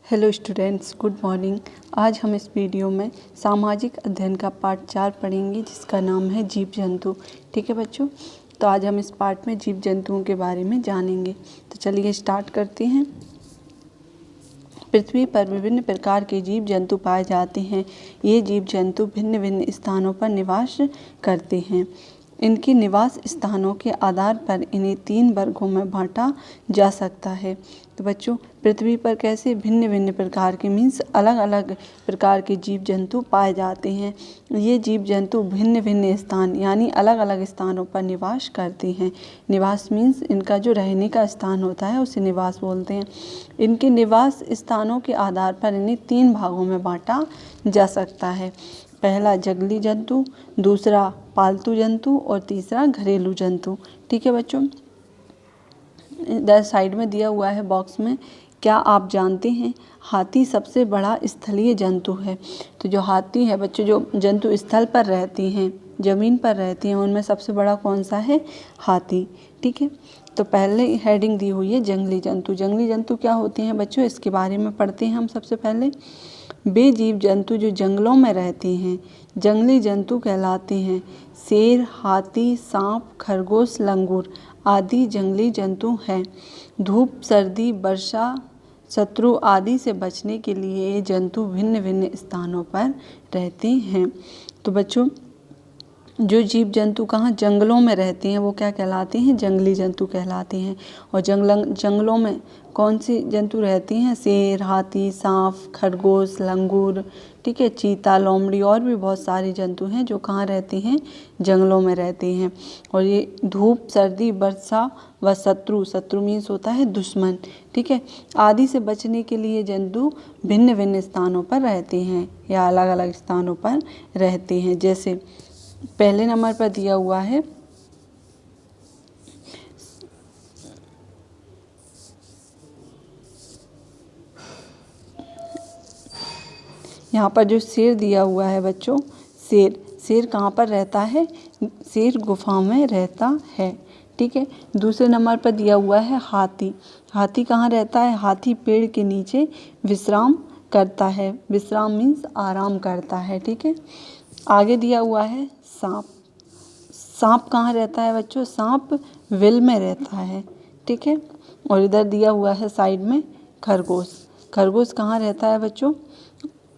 Hello students, good morning. आज हम इस वीडियो में सामाजिक अध्ययन का पार्ट 4 पढ़ेंगे जिसका नाम है जीव जंतु। ठीक है बच्चों, तो आज हम इस पार्ट में जीव जंतुओं के बारे में जानेंगे। तो चलिए स्टार्ट करते हैं। पृथ्वी पर विभिन्न प्रकार के जीव जंतु पाए जाते हैं। ये जीव जंतु भिन्न भिन्न स्थानों पर निवास करते हैं। इनके निवास स्थानों के आधार पर इन्हें 3 वर्गों में बांटा जा सकता है। तो बच्चों, पृथ्वी पर कैसे भिन्न भिन्न प्रकार के मीन्स अलग अलग प्रकार के जीव जंतु पाए जाते हैं। ये जीव जंतु भिन्न भिन्न स्थान यानी अलग अलग स्थानों पर निवास करते हैं। निवास मीन्स इनका जो रहने का स्थान होता है उसे निवास बोलते हैं। इनके निवास स्थानों के आधार पर इन्हें 3 भागों में बांटा जा सकता है। पहला जंगली जंतु, दूसरा पालतू जंतु और तीसरा घरेलू जंतु। ठीक है बच्चों, इधर साइड में दिया हुआ है बॉक्स में, क्या आप जानते हैं हाथी सबसे बड़ा स्थलीय जंतु है। तो जो हाथी है बच्चों, जो जंतु स्थल पर रहते हैं, ज़मीन पर रहते हैं, उनमें सबसे बड़ा कौन सा है? हाथी। ठीक है, तो पहले हेडिंग दी हुई है जंगली जंतु। जंगली जंतु क्या होते हैं बच्चों, इसके बारे में पढ़ते हैं हम। सबसे पहले वे जीव जंतु जो जंगलों में रहते हैं जंगली जंतु कहलाते हैं। शेर, हाथी, सांप, खरगोश, लंगूर आदि जंगली जंतु हैं। धूप, सर्दी, वर्षा, शत्रु आदि से बचने के लिए ये जंतु भिन्न भिन्न स्थानों पर रहते हैं। तो बच्चों, जो जीव जंतु कहाँ जंगलों में रहते हैं वो क्या कहलाते हैं? जंगली जंतु कहलाते हैं। और जंगलों में कौन से जंतु रहते हैं? शेर, हाथी, सांप, खरगोश, लंगूर, ठीक है, चीता, लोमड़ी और भी बहुत सारे जंतु हैं जो कहाँ रहते हैं? जंगलों में रहते हैं। और ये धूप, सर्दी, वर्षा व शत्रु मीन्स होता है दुश्मन, ठीक है, आदि से बचने के लिए जंतु भिन्न भिन्न स्थानों पर रहते हैं या अलग अलग स्थानों पर रहते हैं। जैसे पहले नंबर पर दिया हुआ है यहाँ पर जो शेर दिया हुआ है बच्चों, शेर कहाँ पर रहता है? शेर गुफा में रहता है। ठीक है, दूसरे नंबर पर दिया हुआ है हाथी। हाथी कहाँ रहता है? हाथी पेड़ के नीचे विश्राम करता है। विश्राम मीन्स आराम करता है। ठीक है, आगे दिया हुआ है सांप। सांप कहाँ रहता है बच्चों? सांप विल में रहता है। ठीक है, और इधर दिया हुआ है साइड में खरगोश। खरगोश कहाँ रहता है बच्चों?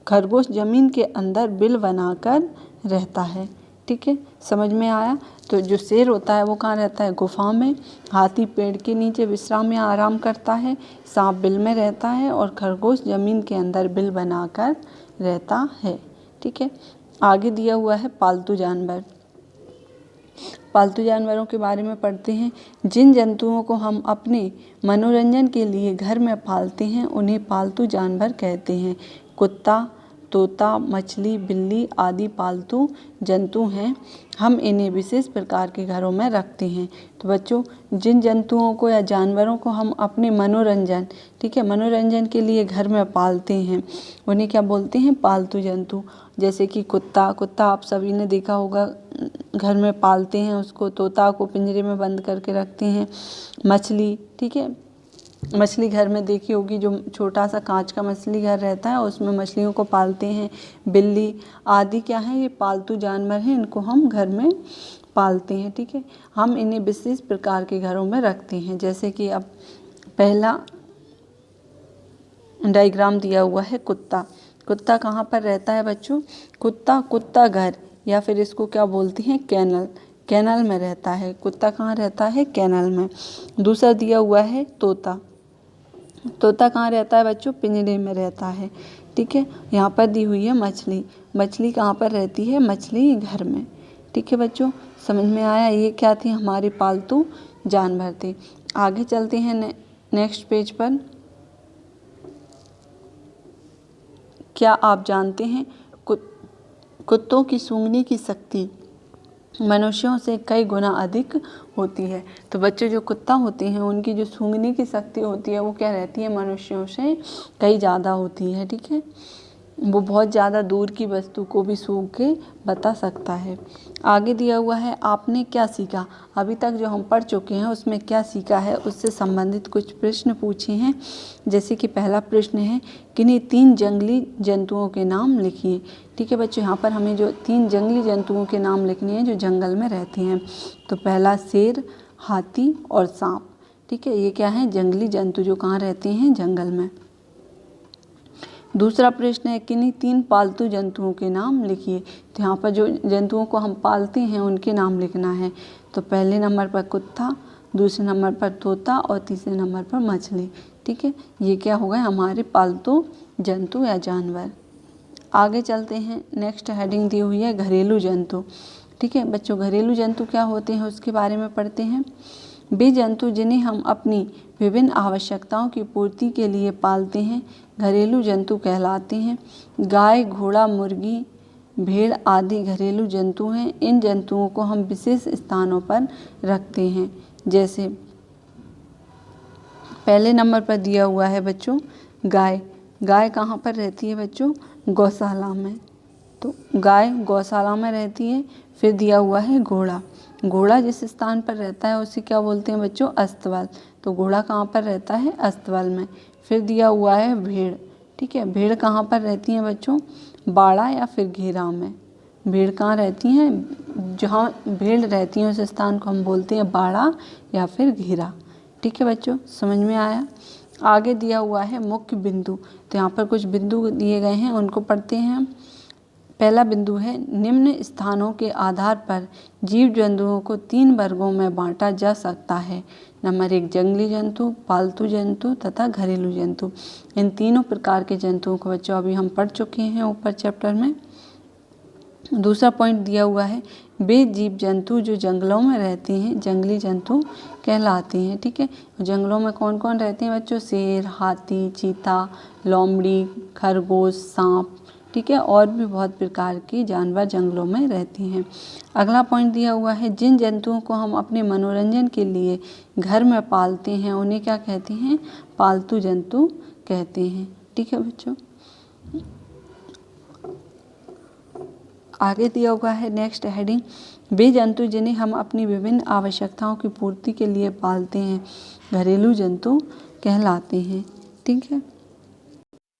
खरगोश जमीन के अंदर बिल बनाकर रहता है। ठीक है, समझ में आया? तो जो शेर होता है वो कहाँ रहता है? गुफा में। हाथी पेड़ के नीचे विश्राम या आराम करता है। सांप बिल में रहता है और खरगोश जमीन के अंदर बिल बनाकर रहता है। ठीक है, आगे दिया हुआ है पालतू जानवर। पालतू जानवरों के बारे में पढ़ते हैं। जिन जंतुओं को हम अपने मनोरंजन के लिए घर में पालते हैं उन्हें पालतू जानवर कहते हैं। कुत्ता, तोता, मछली, बिल्ली आदि पालतू जंतु हैं। हम इन्हें विशेष प्रकार के घरों में रखते हैं। तो बच्चों, जिन जंतुओं को या जानवरों को हम अपने मनोरंजन, ठीक है, मनोरंजन के लिए घर में पालते हैं उन्हें क्या बोलते हैं? पालतू जंतु। जैसे कि कुत्ता आप सभी ने देखा होगा, घर में पालते हैं उसको। तोता को पिंजरे में बंद करके रखते हैं। मछली, ठीक है, मछली घर में देखी होगी, जो छोटा सा कांच का मछली घर रहता है उसमें मछलियों को पालते हैं। बिल्ली आदि क्या है? ये पालतू जानवर हैं, इनको हम घर में पालते हैं। ठीक है, हम इन्हें विशेष प्रकार के घरों में रखते हैं। जैसे कि अब पहला डायग्राम दिया हुआ है कुत्ता। कुत्ता कहाँ पर रहता है बच्चों? कुत्ता घर, या फिर इसको क्या बोलते हैं? कैनल में रहता है। कुत्ता कहाँ रहता है? कैनल में। दूसरा दिया हुआ है तोता कहाँ रहता है बच्चों? पिंजरे में रहता है। ठीक है, यहाँ पर दी हुई है मछली कहाँ पर रहती है? मछली घर में। ठीक है बच्चों, समझ में आया? ये क्या थे? हमारे पालतू जानवर थे। आगे चलते हैं नेक्स्ट पेज पर। क्या आप जानते हैं कुत्तों की सूंघने की शक्ति मनुष्यों से कई गुना अधिक होती है। तो बच्चों, जो कुत्ता होते हैं उनकी जो सूंघने की शक्ति होती है वो क्या रहती है? मनुष्यों से कई ज़्यादा होती है। ठीक है, वो बहुत ज़्यादा दूर की वस्तु को भी छू के बता सकता है। आगे दिया हुआ है आपने क्या सीखा। अभी तक जो हम पढ़ चुके हैं उसमें क्या सीखा है उससे संबंधित कुछ प्रश्न पूछे हैं। जैसे कि पहला प्रश्न है किन्हीं 3 जंगली जंतुओं के नाम लिखिए। ठीक है बच्चों, यहाँ पर हमें जो 3 जंगली जंतुओं के नाम लिखने हैं जो जंगल में रहते हैं। तो पहला शेर, हाथी और सांप। ठीक है, ये क्या है, जंगली जंतु जो कहाँ रहते हैं, जंगल में। दूसरा प्रश्न है किन्हीं 3 पालतू जंतुओं के नाम लिखिए। तो यहाँ पर जो जंतुओं को हम पालते हैं उनके नाम लिखना है। तो पहले नंबर पर कुत्ता, दूसरे नंबर पर तोता और तीसरे नंबर पर मछली। ठीक है, ये क्या हो गए हमारे पालतू जंतु या जानवर। आगे चलते हैं, नेक्स्ट हेडिंग दी हुई है घरेलू जंतु। ठीक है बच्चों, घरेलू जंतु क्या होते हैं उसके बारे में पढ़ते हैं। वे जंतु जिन्हें हम अपनी विभिन्न आवश्यकताओं की पूर्ति के लिए पालते हैं घरेलू जंतु कहलाते हैं। गाय, घोड़ा, मुर्गी, भेड़ आदि घरेलू जंतु हैं। इन जंतुओं को हम विशेष स्थानों पर रखते हैं। जैसे पहले नंबर पर दिया हुआ है बच्चों गाय। गाय कहाँ पर रहती है बच्चों, गौशाला में। तो गाय गौशाला में रहती है। फिर दिया हुआ है घोड़ा। घोड़ा जिस स्थान पर रहता है उसे क्या बोलते हैं बच्चों, अस्तबल। तो घोड़ा कहाँ पर रहता है, अस्तबल में। फिर दिया हुआ है भेड़। ठीक है, भेड़ कहाँ पर रहती हैं बच्चों, बाड़ा या फिर घेरा में। भेड़ कहाँ रहती हैं, जहाँ भेड़ रहती हैं उस स्थान को हम बोलते हैं बाड़ा या फिर घेरा। ठीक है बच्चों, समझ में आया। आगे दिया हुआ है मुख्य बिंदु। तो यहाँ पर कुछ बिंदु दिए गए हैं, उनको पढ़ते हैं। पहला बिंदु है निम्न स्थानों के आधार पर जीव जंतुओं को 3 वर्गों में बांटा जा सकता है। नंबर 1 जंगली जंतु, पालतू जंतु तथा घरेलू जंतु। इन तीनों प्रकार के जंतुओं को बच्चों अभी हम पढ़ चुके हैं ऊपर चैप्टर में। दूसरा पॉइंट दिया हुआ है वे जीव जंतु जो जंगलों में रहते हैं जंगली जंतु कहलाते हैं। ठीक है, जंगलों में कौन कौन रहते हैं बच्चों, शेर, हाथी, चीता, लोमड़ी, खरगोश, सांप। ठीक है, और भी बहुत प्रकार के जानवर जंगलों में रहते हैं। अगला पॉइंट दिया हुआ है जिन जंतुओं को हम अपने मनोरंजन के लिए घर में पालते हैं उन्हें क्या कहते हैं, पालतू जंतु कहते हैं। ठीक है बच्चों, आगे दिया हुआ है नेक्स्ट हेडिंग वे जंतु जिन्हें हम अपनी विभिन्न आवश्यकताओं की पूर्ति के लिए पालते हैं घरेलू जंतु कहलाते हैं। ठीक है,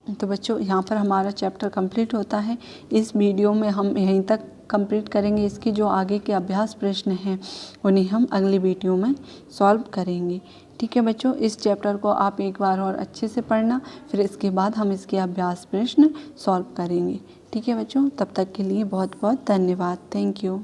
तो बच्चों यहाँ पर हमारा चैप्टर कंप्लीट होता है। इस वीडियो में हम यहीं तक कंप्लीट करेंगे। इसके जो आगे के अभ्यास प्रश्न हैं उन्हें हम अगली वीडियो में सॉल्व करेंगे। ठीक है बच्चों, इस चैप्टर को आप एक बार और अच्छे से पढ़ना, फिर इसके बाद हम इसके अभ्यास प्रश्न सॉल्व करेंगे। ठीक है बच्चों, तब तक के लिए बहुत बहुत धन्यवाद। Thank you.